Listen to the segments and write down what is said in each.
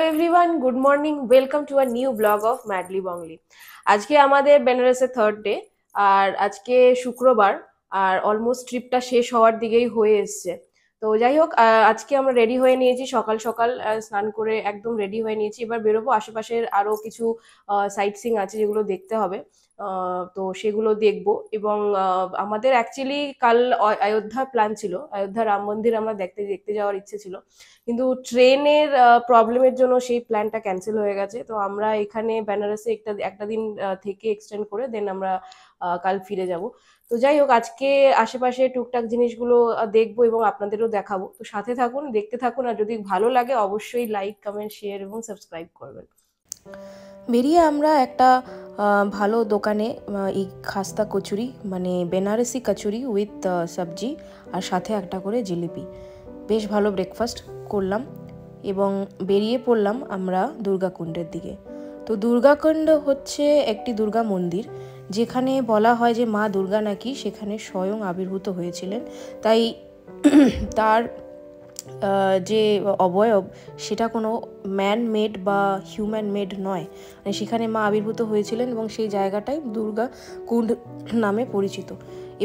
Everyone, good morning, welcome to a new blog of Madly Bongly. আজকে আমাদের বেনারসের third day, আর আজকে শুক্রবার, আর অলমোস্ট ট্রিপটা শেষ হওয়ার দিকেই হয়ে এসছে। তো যাই হোক, আজকে আমরা রেডি হয়ে নিয়েছি সকাল সকাল, স্নান করে একদম রেডি হয়ে নিয়েছি। এবার বেরোবো, আশেপাশের আরো কিছু সাইট সিং আছে যেগুলো দেখতে হবে। তো সেগুলো দেখবো। এবং আমাদের অ্যাকচুয়ালি কাল অযোধ্যা প্ল্যান ছিল, অযোধ্যা রাম মন্দির আমরা দেখতে দেখতে যাওয়ার ইচ্ছে ছিল, কিন্তু ট্রেনের প্রবলেমের জন্য সেই প্ল্যানটা ক্যান্সেল হয়ে গেছে। তো আমরা এখানে বেনারসে একটা দিন থেকে এক্সটেন্ড করে দেন আমরা কাল ফিরে যাব। তো যাই হোক, আজকে আশেপাশে টুকটাক জিনিসগুলো দেখবো এবং আপনাদেরও দেখাবো। তো সাথে থাকুন, দেখতে থাকুন, আর যদি ভালো লাগে অবশ্যই লাইক, কমেন্ট, শেয়ার এবং সাবস্ক্রাইব করবেন। বেরিয়ে আমরা একটা ভালো দোকানে এই খাস্তা কচুরি, মানে বেনারসি কচুরি উইথ সবজি, আর সাথে একটা করে জিলিপি, বেশ ভালো ব্রেকফাস্ট করলাম এবং বেরিয়ে পড়লাম আমরা দুর্গাকুণ্ডের দিকে। তো দুর্গাকুণ্ড হচ্ছে একটি দুর্গা মন্দির, যেখানে বলা হয় যে মা দুর্গা নাকি সেখানে স্বয়ং আবির্ভূত হয়েছিলেন। তাই তার যে অবয়ব সেটা কোনো ম্যান মেড বা হিউম্যান মেড নয়, মানে সেখানে মা আবির্ভূত হয়েছিলেন এবং সেই জায়গাটাই দুর্গা কুণ্ড নামে পরিচিত।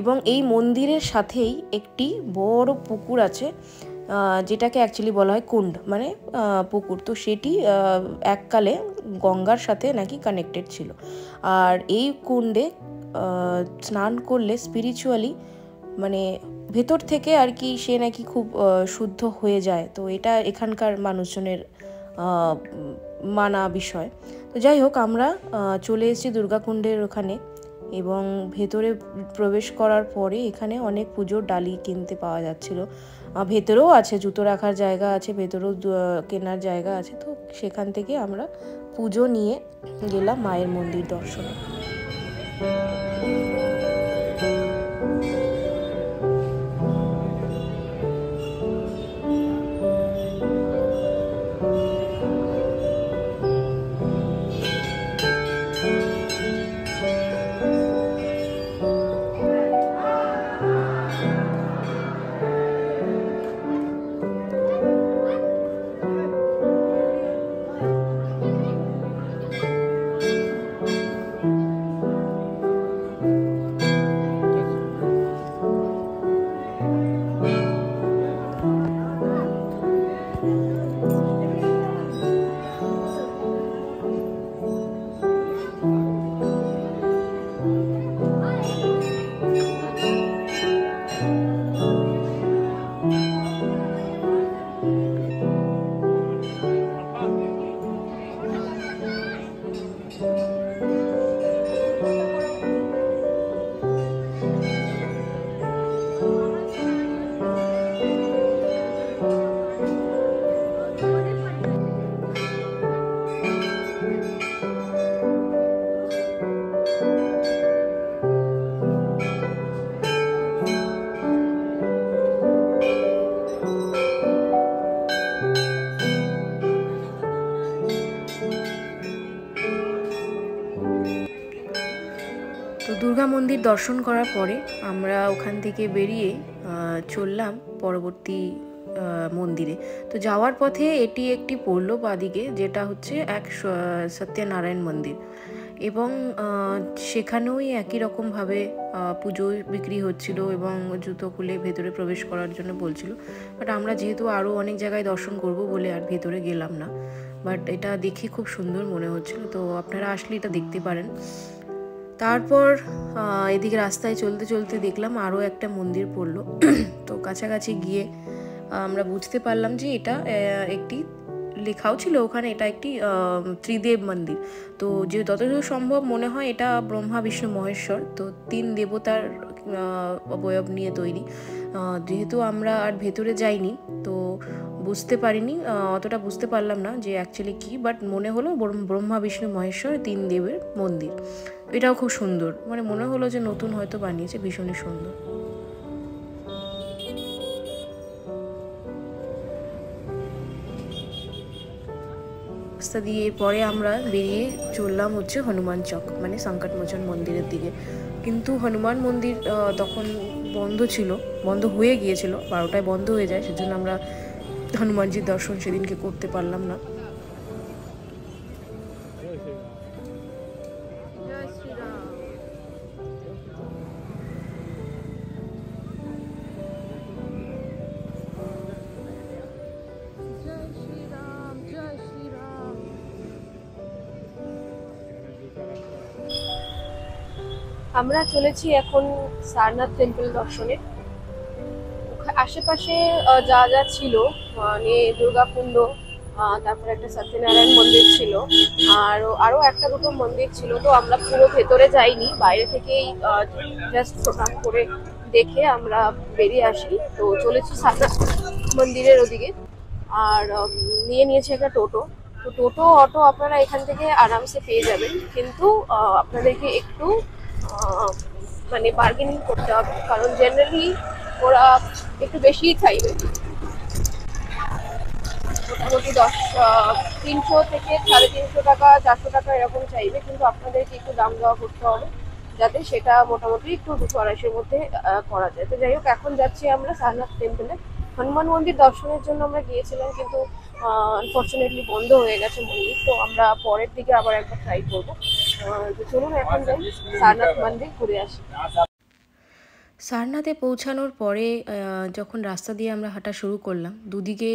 এবং এই মন্দিরের সাথেই একটি বড় পুকুর আছে, যেটাকে অ্যাকচুয়ালি বলা হয় কুণ্ড, মানে পুকুর। তো সেটি এককালে গঙ্গার সাথে নাকি কানেক্টেড ছিল। আর এই কুণ্ডে স্নান করলে স্পিরিচুয়ালি, মানে ভেতর থেকে আর কি, সে নাকি খুব শুদ্ধ হয়ে যায়। তো এটা এখানকার মানুষজনের মানা বিষয়। তো যাই হোক, আমরা চলে এসেছি দুর্গাকুণ্ডের ওখানে, এবং ভেতরে প্রবেশ করার পরে এখানে অনেক পুজোর ডালি কিনতে পাওয়া যাচ্ছিল। ভেতরেও আছে জুতো রাখার জায়গা আছে, ভেতরেও কেনার জায়গা আছে। তো সেখান থেকে আমরা পুজো নিয়ে গেলাম মায়ের মন্দির দর্শনে। তো দুর্গা মন্দির দর্শন করার পরে আমরা ওখান থেকে বেরিয়ে চললাম পরবর্তী মন্দিরে। তো যাওয়ার পথে এটি একটি পড়লো বাদিকে, যেটা হচ্ছে এক সত্যনারায়ণ মন্দির, এবং সেখানেওই একই রকমভাবে পুজো বিক্রি হচ্ছিল এবং জুতো খুলে ভেতরে প্রবেশ করার জন্য বলছিল। বাট আমরা যেহেতু আরও অনেক জায়গায় দর্শন করব বলে আর ভেতরে গেলাম না। বাট এটা দেখে খুব সুন্দর মনে হচ্ছিল, তো আপনারা আসলে এটা দেখতে পারেন। তারপর এদিকে রাস্তায় চলতে চলতে দেখলাম আরও একটা মন্দির পড়লো। তো কাছাকাছি গিয়ে আমরা বুঝতে পারলাম যে এটা একটি, লেখাও ছিল ওখানে, এটা একটি ত্রিদেব মন্দির। তো যে যতদূর সম্ভব মনে হয় এটা ব্রহ্মা, বিষ্ণু, মহেশ্বর, তো 3 দেবতার অবয়ব নিয়ে তৈরি। যেহেতু আমরা আর ভেতরে যাইনি, তো বুঝতে পারিনি, অতটা বুঝতে পারলাম না যে অ্যাকচুয়ালি কী, বাট মনে হলো ব্রহ্মা বিষ্ণু মহেশ্বর 3 দেবের মন্দির। এটাও খুব সুন্দর, মানে মনে হলো যে নতুন হয়তো বানিয়েছে, ভীষণই সুন্দর। রাস্তা দিয়ে পরে আমরা বেরিয়ে চললাম হচ্ছে হনুমান চক, মানে সংকটমোচন মন্দিরের দিকে। কিন্তু হনুমান মন্দির তখন বন্ধ ছিল, বন্ধ হয়ে গিয়েছিল, 12টায় বন্ধ হয়ে যায়, সেজন্য আমরা হনুমানজির দর্শন সেদিনকে করতে পারলাম না। আমরা চলেছি এখন সারনাথ টেম্পল দর্শনে। আশেপাশে যা যা ছিল, মানে দুর্গাকুণ্ড, তারপরে একটা সত্যনারায়ণ মন্দির ছিল, আর আরো একটা দুটো মন্দির ছিল। তো আমরা পুরো ভেতরে যাইনি, বাইরে থেকেই জাস্ট প্রণাম করে দেখে আমরা বেরিয়ে আসি। তো চলেছি সারনাথ মন্দিরের ওদিকে, আর নিয়ে নিয়েছি একটা টোটো। তো টোটো অটো আপনারা এখান থেকে আরামসে পেয়ে যাবেন, কিন্তু আপনাদেরকে একটু মানে বার্গেনিং করতে হবে, কারণ জেনারেলি ওরা একটু বেশিই চাইবে, মোটামুটি 300 থেকে 350 টাকা, 400 টাকা এরকম চাইবে, কিন্তু আপনাদেরকে একটু দাম দেওয়া করতে হবে, যাতে সেটা মোটামুটি একটু 200-250-এর মধ্যে করা যায়। তো যাই হোক, এখন যাচ্ছি আমরা সারনাথ টেম্পলে। হনুমান মন্দির দর্শনের জন্য আমরা গিয়েছিলাম, কিন্তু আনফর্চুনেটলি বন্ধ হয়ে গেছে মন্দির। তো আমরা পরের দিকে আবার একবার ট্রাই করবো। তো চলুন এখন যাই সারনাথ মন্দির ঘুরে আসি। সারনাথে পৌঁছানোর পরে যখন রাস্তা দিয়ে আমরা হাঁটা শুরু করলাম, দুদিকে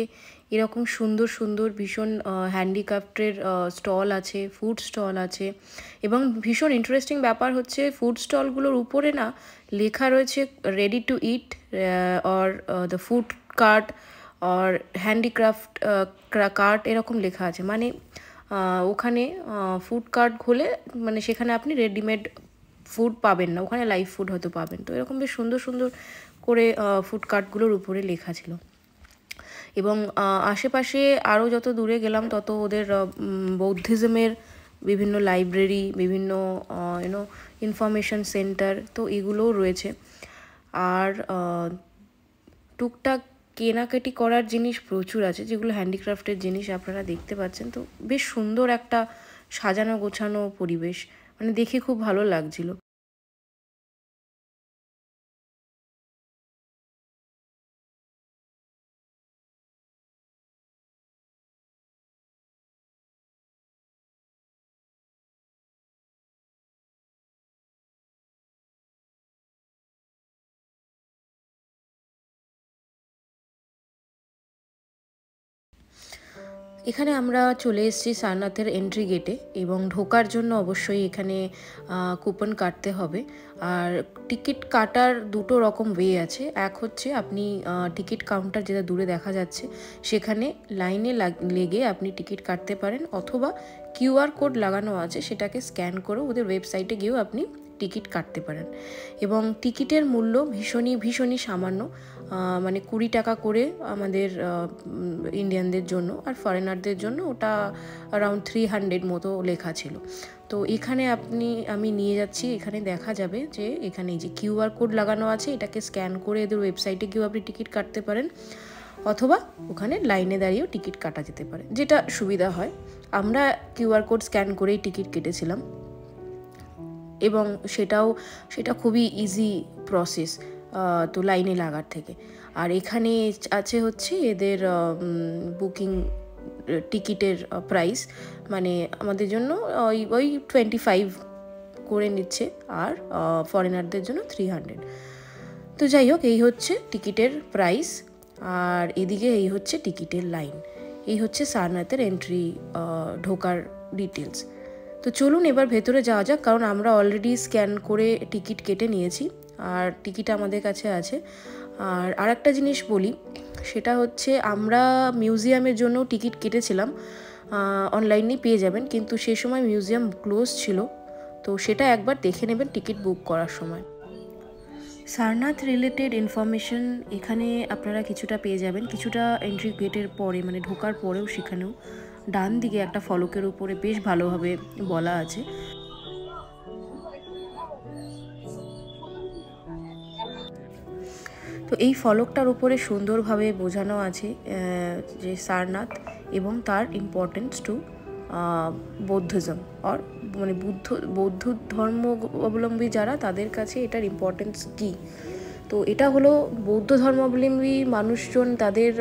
এরকম সুন্দর সুন্দর ভীষণ হ্যান্ডিক্রাফটের স্টল আছে, ফুড স্টল আছে, এবং ভীষণ ইন্টারেস্টিং ব্যাপার হচ্ছে ফুড স্টলগুলোর উপরে না লেখা রয়েছে ready to it or the food cart or handicraft cart, এরকম লেখা আছে। মানে ওখানে ফুড কার্ট খুলে, মানে সেখানে আপনি রেডিমেড ফুড পাবেন না, ওখানে লাইভ ফুড হয়তো পাবেন। তো এরকম বেশ সুন্দর সুন্দর করে ফুড কার্টগুলোর উপরে লেখা ছিল। এবং আশেপাশে আরও যত দূরে গেলাম তত ওদের বৌদ্ধিজমের বিভিন্ন লাইব্রেরি, বিভিন্ন ইনফরমেশন সেন্টার, তো এগুলোও রয়েছে। আর টুকটাক কেনাকাটি করার জিনিস প্রচুর আছে, যেগুলো হ্যান্ডিক্রাফটের জিনিস আপনারা দেখতে পাচ্ছেন। তো বেশ সুন্দর একটা সাজানো গোছানো পরিবেশ, মানে দেখে খুব ভালো লাগছিল। এখানে আমরা চলে এসেছি সারনাথের এন্ট্রি গেটে, এবং ঢোকার জন্য অবশ্যই এখানে কুপন কাটতে হবে। আর টিকিট কাটার দুটো রকম ওয়ে আছে। এক হচ্ছে আপনি টিকিট কাউন্টার যেটা দূরে দেখা যাচ্ছে সেখানে লাইনে লেগে আপনি টিকিট কাটতে পারেন, অথবা কিউআর কোড লাগানো আছে, সেটাকে স্ক্যান করে ওদের ওয়েবসাইটে গিয়েও আপনি টিকিট কাটতে পারেন। এবং টিকিটের মূল্য ভীষণই সামান্য, মানে 20 টাকা করে আমাদের ইন্ডিয়ানদের জন্য, আর ফরেনারদের জন্য ওটা অ্যারাউন্ড 300 মতো লেখা ছিল। তো এখানে আমি নিয়ে যাচ্ছি, এখানে দেখা যাবে যে এখানে যে কিউআর কোড লাগানো আছে, এটাকে স্ক্যান করে এদের ওয়েবসাইটে গিয়েও আপনি টিকিট কাটতে পারেন, অথবা ওখানে লাইনে দাঁড়িয়েও টিকিট কাটা যেতে পারে, যেটা সুবিধা হয়। আমরা কিউআর কোড স্ক্যান করেই টিকিট কেটেছিলাম, এবং সেটা খুবই ইজি প্রসেস, তো লাইনে লাগার থেকে। আর এখানে আছে হচ্ছে এদের বুকিং টিকিটের প্রাইস, মানে আমাদের জন্য ওই 25 করে নিচ্ছে, আর ফরেনারদের জন্য 300। তো যাই হোক, এই হচ্ছে টিকিটের প্রাইস, আর এদিকে এই হচ্ছে টিকিটের লাইন। এই হচ্ছে সারনাথের এন্ট্রি ঢোকার ডিটেলস। তো চলুন এবার ভেতরে যাওয়া যাক, কারণ আমরা অলরেডি স্ক্যান করে টিকিট কেটে নিয়েছি, আর টিকিট আমাদের কাছে আছে। আর আরেকটা জিনিস বলি, সেটা হচ্ছে আমরা মিউজিয়ামের জন্য টিকিট কেটেছিলাম, অনলাইনেই পেয়ে যাবেন, কিন্তু সে সময় মিউজিয়াম ক্লোজ ছিল, তো সেটা একবার দেখে নেবেন টিকিট বুক করার সময়। সারনাথ রিলেটেড ইনফরমেশন এখানে আপনারা কিছুটা পেয়ে যাবেন, কিছুটা এন্ট্রি গেটের পরে মানে ঢোকার পরেও সেখানেও ডান দিকে একটা ফলকের উপরে বেশ ভালোভাবে বলা আছে। তো এই ফলকটার উপরে সুন্দরভাবে বোঝানো আছে যে সারনাথ এবং তার ইম্পর্টেন্স টু বৌদ্ধিজম আর মানে বৌদ্ধ ধর্ম অবলম্বী যারা তাদের কাছে এটার ইম্পর্টেন্স কী। তো এটা হলো বৌদ্ধ ধর্মাবলম্বী মানুষজন তাদের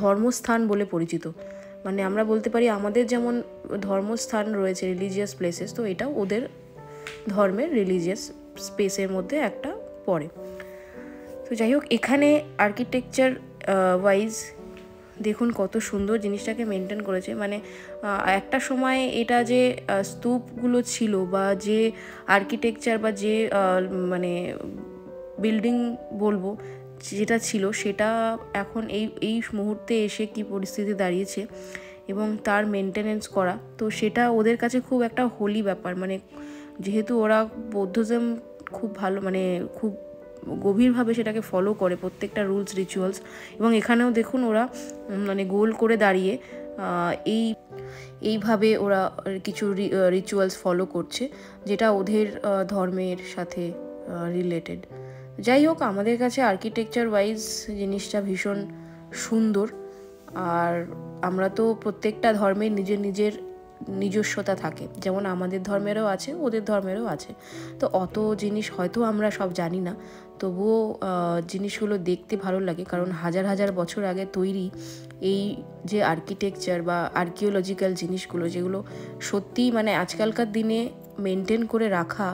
ধর্মস্থান বলে পরিচিত। মানে আমরা বলতে পারি আমাদের যেমন ধর্মস্থান রয়েছে রিলিজিয়াস প্লেসেস, তো এটাও ওদের ধর্মের রিলিজিয়াস স্পেসের মধ্যে একটা পড়ে। তো যাই হোক, এখানে আর্কিটেকচার ওয়াইজ দেখুন কত সুন্দর জিনিসটাকে মেনটেন করেছে। মানে একটা সময় এটা যে স্তূপগুলো ছিল বা যে আর্কিটেকচার বা যে মানে বিল্ডিং বলবো যেটা ছিল, সেটা এখন এই মুহূর্তে এসে কি পরিস্থিতি দাঁড়িয়েছে এবং তার মেনটেনেন্স করা, তো সেটা ওদের কাছে খুব একটা হোলি ব্যাপার। মানে যেহেতু ওরা বৌদ্ধজম খুব ভালো মানে খুব গভীরভাবে সেটাকে ফলো করে প্রত্যেকটা রুলস রিচুয়ালস, এবং এখানেও দেখুন ওরা মানে গোল করে দাঁড়িয়ে এইভাবে ওরা কিছু রিচুয়ালস ফলো করছে যেটা ওদের ধর্মের সাথে রিলেটেড। যাই হোক, আমাদের কাছে আর্কিটেকচার ওয়াইজ জিনিসটা ভীষণ সুন্দর। আর আমরা তো প্রত্যেকটা ধর্মের নিজের নিজস্বতা থাকে, যেমন আমাদের ধর্মেরও আছে ওদের ধর্মেরও আছে। তো অত জিনিস হয়তো আমরা সব জানি না, তবুও জিনিসগুলো দেখতে ভালো লাগে, কারণ হাজার হাজার বছর আগে তৈরি এই যে আর্কিটেকচার বা আর্কিওলজিক্যাল জিনিসগুলো, যেগুলো সত্যিই মানে আজকালকার দিনে মেনটেন করে রাখা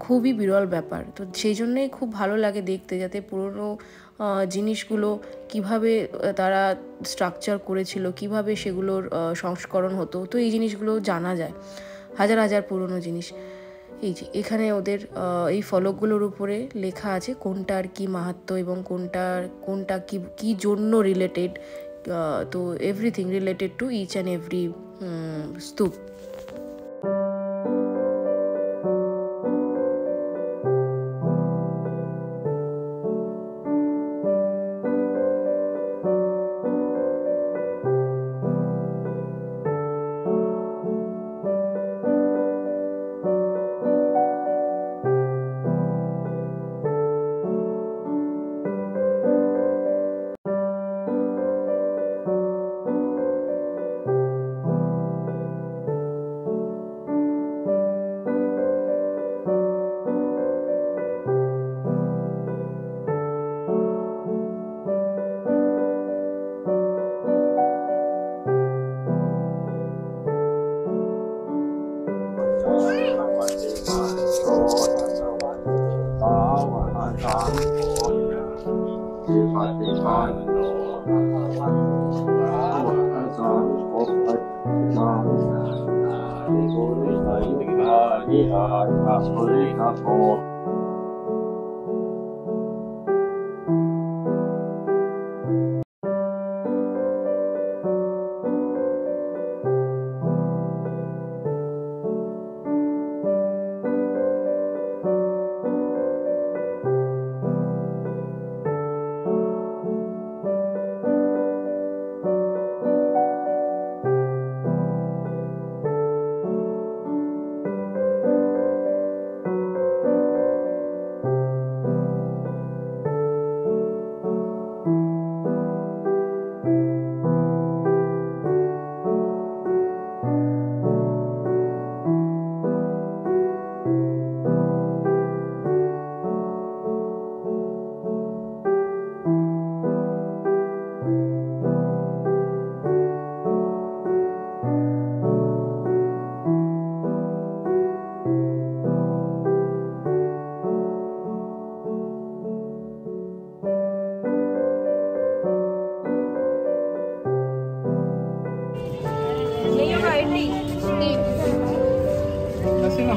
খুবই বিরল ব্যাপার। তো সেই জন্যেই খুব ভালো লাগে দেখতে, যাতে পুরনো জিনিসগুলো কিভাবে তারা স্ট্রাকচার করেছিল, কিভাবে সেগুলোর সংস্করণ হতো, তো এই জিনিসগুলো জানা যায়। হাজার হাজার পুরনো জিনিস। এই যে এখানে ওদের এই ফলকগুলোর উপরে লেখা আছে কোনটার কি মাহাত্ম্য এবং কোনটা কি জন্য রিলেটেড। তো everything related to each and every স্তূপ।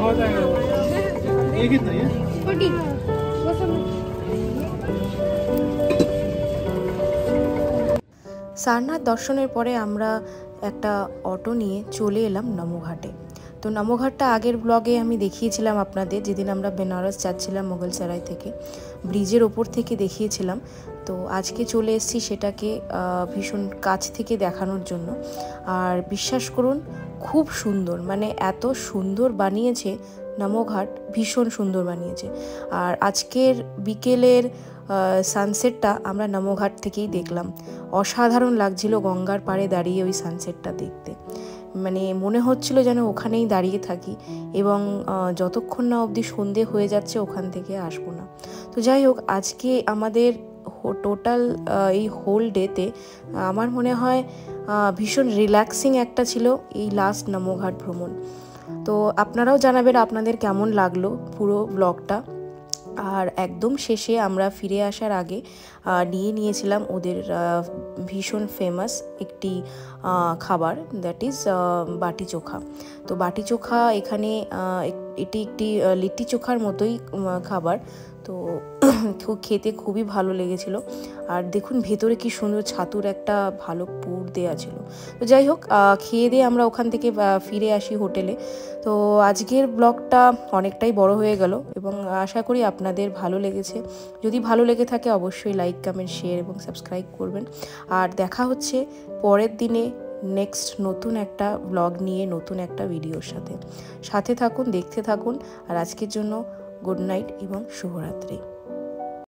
हो जाएगा ये कितना है 40 সারনাথ দর্শনের পরে আমরা একটা অটো নিয়ে চলে এলাম নমঘাটে। তো নমঘাটটা আগের ব্লগে আমি দেখিয়েছিলাম আপনাদের, যেদিন আমরা বেনারস যাচ্ছিলাম মোগলসরাই থেকে, ব্রিজের ওপর থেকে দেখিয়েছিলাম। তো আজকে চলে এসেছি সেটাকে ভীষণ কাছ থেকে দেখানোর জন্য। আর বিশ্বাস করুন খুব সুন্দর, মানে এত সুন্দর বানিয়েছে নমঘাট, ভীষণ সুন্দর বানিয়েছে। আর আজকের বিকেলের সানসেটটা আমরা নমঘাট থেকেই দেখলাম। অসাধারণ লাগছিল গঙ্গার পাড়ে দাঁড়িয়ে ওই সানসেটটা দেখতে, মানে মনে হচ্ছিল যেন ওখানেই দাঁড়িয়ে থাকি এবং যতক্ষণ না অবধি সন্ধে হয়ে যাচ্ছে ওখান থেকে আসবো না। তো যাই হোক, আজকে আমাদের টোটাল এই হোল ডেতে আমার মনে হয় ভীষণ রিল্যাক্সিং একটা ছিল এই লাস্ট নমঘাট ভ্রমণ। তো আপনারাও জানাবেন আপনাদের কেমন লাগলো পুরো ব্লগটা। আর একদম শেষে আমরা ফিরে আসার আগে নিয়েছিলাম ওদের ভীষণ ফেমাস একটি খাবার, দ্যাট ইজ বাটি চোখা। তো বাটি চোখা এখানে এটি একটি লিট্টি চোখার মতোই খাবার। তো খেতে খুবই ভালো লেগেছিল। আর দেখুন ভেতরে কি সুন্দর ছাতুর একটা ভালো পুর দেওয়া ছিল। তো যাই হোক, খেয়ে দিয়ে আমরা ওখান থেকে ফিরে আসি হোটেলে। তো আজকের ব্লগটা অনেকটাই বড় হয়ে গেল এবং আশা করি আপনাদের ভালো লেগেছে। যদি ভালো লেগে থাকে অবশ্যই লাইক, কমেন্ট, শেয়ার এবং সাবস্ক্রাইব করবেন। আর দেখা হচ্ছে পরের দিনে নেক্সট নতুন একটা ব্লগ নিয়ে, নতুন একটা ভিডিওর সাথে থাকুন, দেখতে থাকুন। আর আজকের জন্য গুড নাইট এবং শুভরাত্রি।